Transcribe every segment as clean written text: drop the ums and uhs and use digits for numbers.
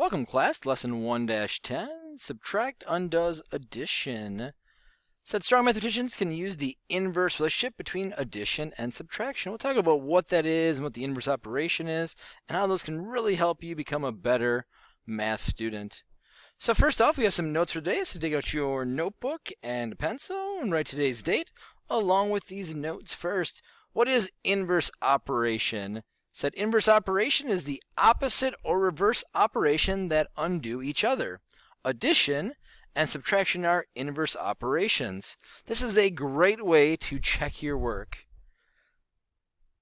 Welcome class, lesson 1-10, subtract undoes addition. Said strong mathematicians can use the inverse relationship between addition and subtraction. We'll talk about what that is and what the inverse operation is and how those can really help you become a better math student. So first off, we have some notes for today, so take out your notebook and a pencil and write today's date along with these notes. First, what is inverse operation? Said inverse operation is the opposite or reverse operation that undo each other. Addition and subtraction are inverse operations. This is a great way to check your work.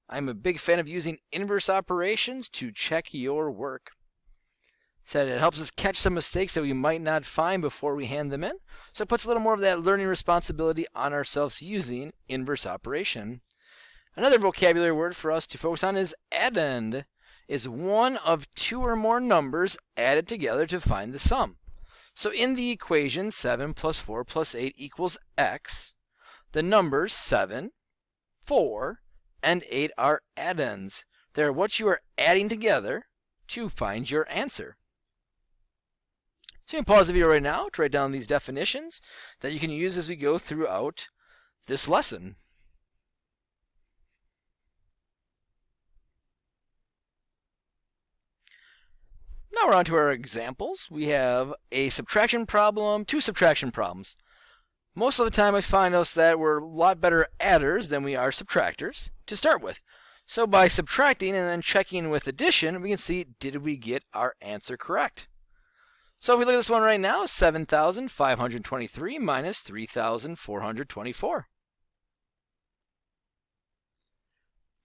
I'm a big fan of using inverse operations to check your work. Said it helps us catch some mistakes that we might not find before we hand them in. So it puts a little more of that learning responsibility on ourselves using inverse operation. Another vocabulary word for us to focus on is addend. Is one of two or more numbers added together to find the sum. So in the equation 7 plus 4 plus 8 equals x, the numbers 7, 4, and 8 are addends. They're what you are adding together to find your answer. So you can pause the video right now to write down these definitions that you can use as we go throughout this lesson. Now we're on to our examples. We have a subtraction problem, two subtraction problems. Most of the time I find us that we're a lot better adders than we are subtractors to start with. So by subtracting and then checking with addition, we can see, did we get our answer correct? So if we look at this one right now, 7,523 minus 3,424.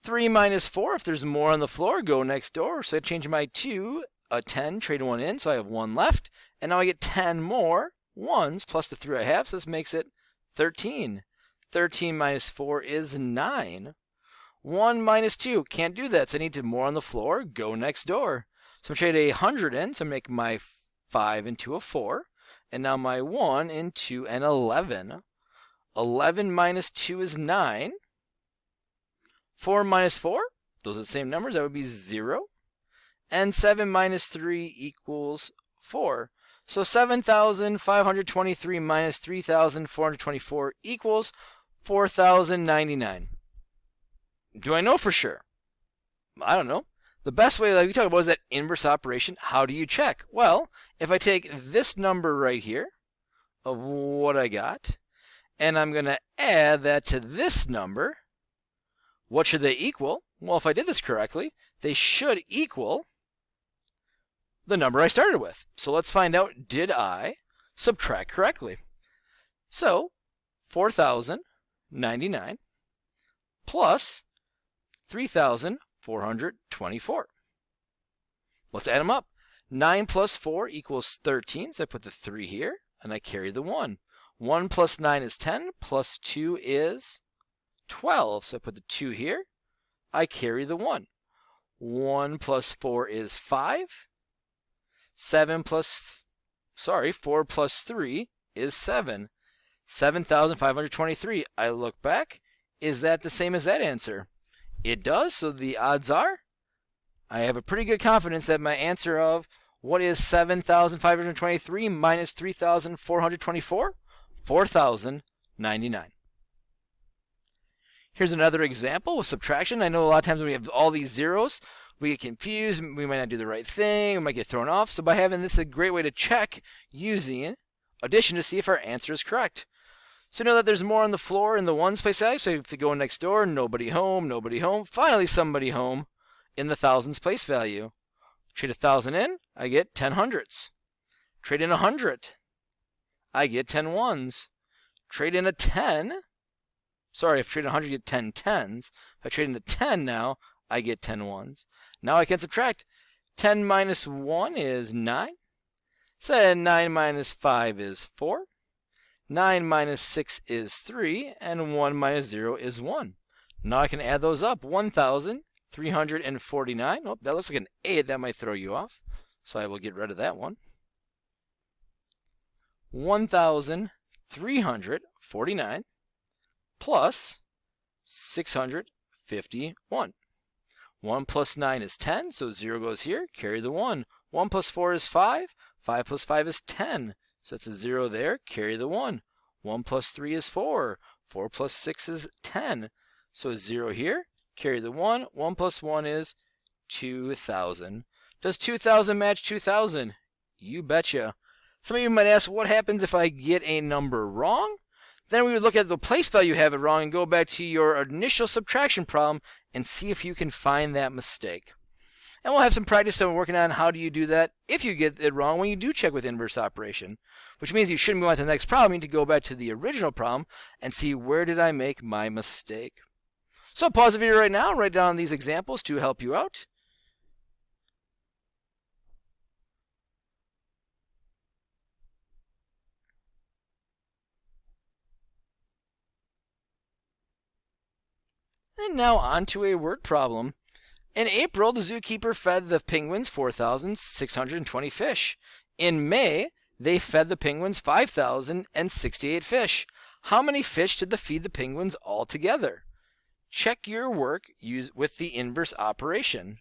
3 minus 4, if there's more on the floor, go next door. So I change my 2, a 10, trade 1 in, so I have 1 left. And now I get 10 more ones plus the 3 I have, so this makes it 13. 13 minus 4 is 9. 1 minus 2, can't do that, so I need to more on the floor, go next door. So I'm trade a 100 in, so make my 5 into a 4. And now my 1 into an 11. 11 minus 2 is 9. 4 minus 4, those are the same numbers, that would be 0. And 7 minus 3 equals 4. So 7,523 minus 3,424 equals 4,099. Do I know for sure? I don't know. The best way, like we talked about, is that inverse operation. How do you check? Well, if I take this number right here of what I got, and I'm going to add that to this number, what should they equal? Well, if I did this correctly, they should equal the number I started with. So let's find out, did I subtract correctly? So 4,099 plus 3,424. Let's add them up. 9 plus 4 equals 13, so I put the 3 here, and I carry the 1. 1 plus 9 is 10, plus 2 is 12, so I put the 2 here, I carry the 1. 1 plus 4 is 5. 4 plus 3 is 7. 7,523. I look back. Is that the same as that answer? It does, so the odds are I have a pretty good confidence that my answer of what is 7,523 minus 3,424? 4,099. Here's another example with subtraction. I know a lot of times when we have all these zeros, we get confused, we might not do the right thing, we might get thrown off. So by having this, a great way to check using addition to see if our answer is correct. So know that there's more on the floor in the ones place value, so if you go next door, nobody home, nobody home, finally somebody home in the thousands place value. Trade 1,000 in, I get 10 hundredths. Trade in 100, I get 10 ones. Trade in a 10, sorry, if I trade 100, I get 10 tens. If I trade in a 10 now, I get 10 ones. Now I can subtract. 10 minus 1 is 9. So 9 minus 5 is 4. 9 minus 6 is 3. And 1 minus 0 is 1. Now I can add those up. 1,349. Oh, that looks like an 8. That might throw you off. So I will get rid of that one. 1,349 plus 651. 1 plus 9 is 10, so 0 goes here, carry the 1. 1 plus 4 is 5. 5 plus 5 is 10. So it's a 0 there. Carry the 1. 1 plus 3 is 4. 4 plus 6 is 10. So a 0 here. Carry the 1. 1 plus 1 is 2,000. Does 2,000 match 2,000? You betcha. Some of you might ask, what happens if I get a number wrong? Then we would look at the place value you have it wrong and go back to your initial subtraction problem and see if you can find that mistake. And we'll have some practice on working on how do you do that if you get it wrong when you do check with inverse operation, which means you shouldn't move on to the next problem. You need to go back to the original problem and see where did I make my mistake. So pause the video right now, write down these examples to help you out. And now on to a word problem. In April, the zookeeper fed the penguins 4,620 fish. In May, they fed the penguins 5,068 fish. How many fish did they feed the penguins altogether? Check your work with the inverse operation.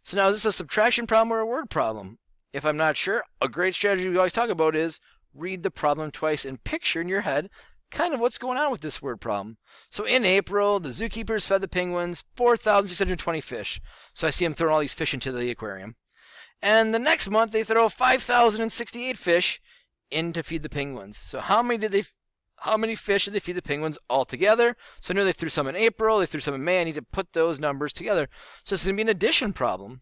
So now is this a subtraction problem or a word problem? If I'm not sure, a great strategy we always talk about is read the problem twice and picture in your head kind of what's going on with this word problem. So in April, the zookeepers fed the penguins 4,620 fish. So I see them throwing all these fish into the aquarium. And the next month, they throw 5,068 fish in to feed the penguins. So how many fish did they feed the penguins altogether? So I know they threw some in April, they threw some in May. I need to put those numbers together. So this is going to be an addition problem.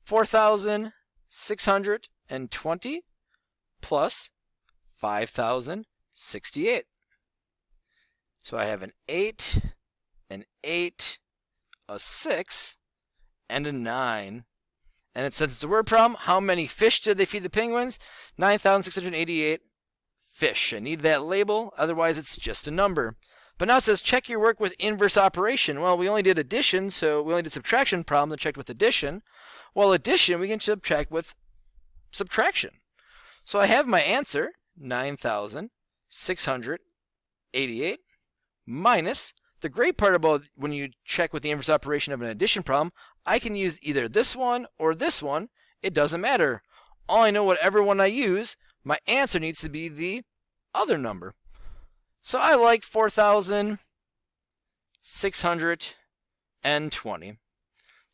4,620 plus 5,068. So I have an 8, a 6, and a 9. And since it's a word problem, how many fish did they feed the penguins? 9,688 fish. I need that label, otherwise it's just a number. But now it says check your work with inverse operation. Well, we only did addition, so we only did subtraction problem that checked with addition. Well, addition we can subtract with subtraction. So I have my answer, 9,688 minus, the great part about when you check with the inverse operation of an addition problem, I can use either this one or this one. It doesn't matter. All I know, whatever one I use, my answer needs to be the other number. So I like 4,620.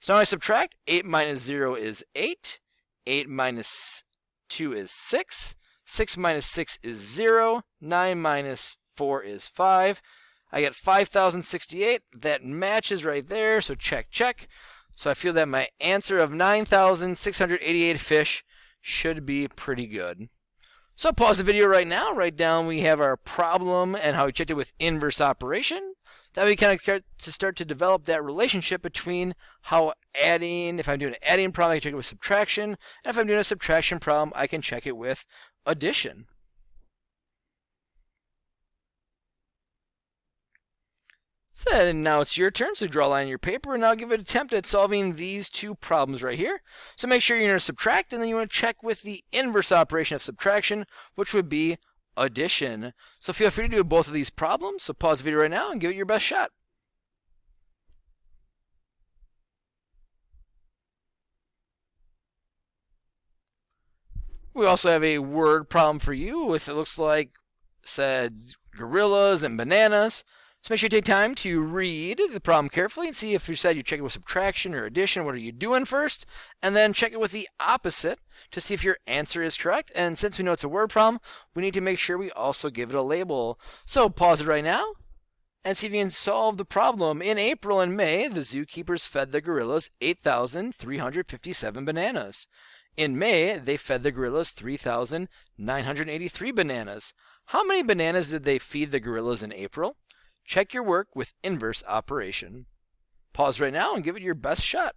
So now I subtract. 8 minus 0 is 8. 8 minus 2 is 6. 6 minus 6 is 0. 9 minus 4 is 5. I get 5,068. That matches right there, so check, check. So I feel that my answer of 9,688 fish should be pretty good. So pause the video right now, write down we have our problem and how we checked it with inverse operation. That way we kind of start to develop that relationship between how adding, if I'm doing an adding problem, I can check it with subtraction. And if I'm doing a subtraction problem, I can check it with addition. So now it's your turn, so draw a line on your paper, and I'll give an attempt at solving these two problems right here. So make sure you're going to subtract, and then you want to check with the inverse operation of subtraction, which would be addition. So feel free to do both of these problems. So pause the video right now and give it your best shot. We also have a word problem for you with, it looks like, said gorillas and bananas. So make sure you take time to read the problem carefully and see if you said you check it with subtraction or addition, what are you doing first? And then check it with the opposite to see if your answer is correct. And since we know it's a word problem, we need to make sure we also give it a label. So pause it right now and see if you can solve the problem. In April and May, the zookeepers fed the gorillas 8,357 bananas. In May, they fed the gorillas 3,983 bananas. How many bananas did they feed the gorillas in April? Check your work with inverse operation. Pause right now and give it your best shot.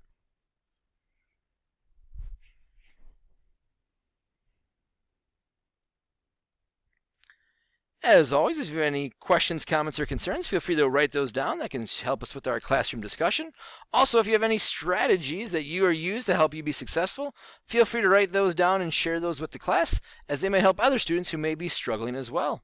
As always, if you have any questions, comments, or concerns, feel free to write those down. That can help us with our classroom discussion. Also, if you have any strategies that you are used to help you be successful, feel free to write those down and share those with the class, as they may help other students who may be struggling as well.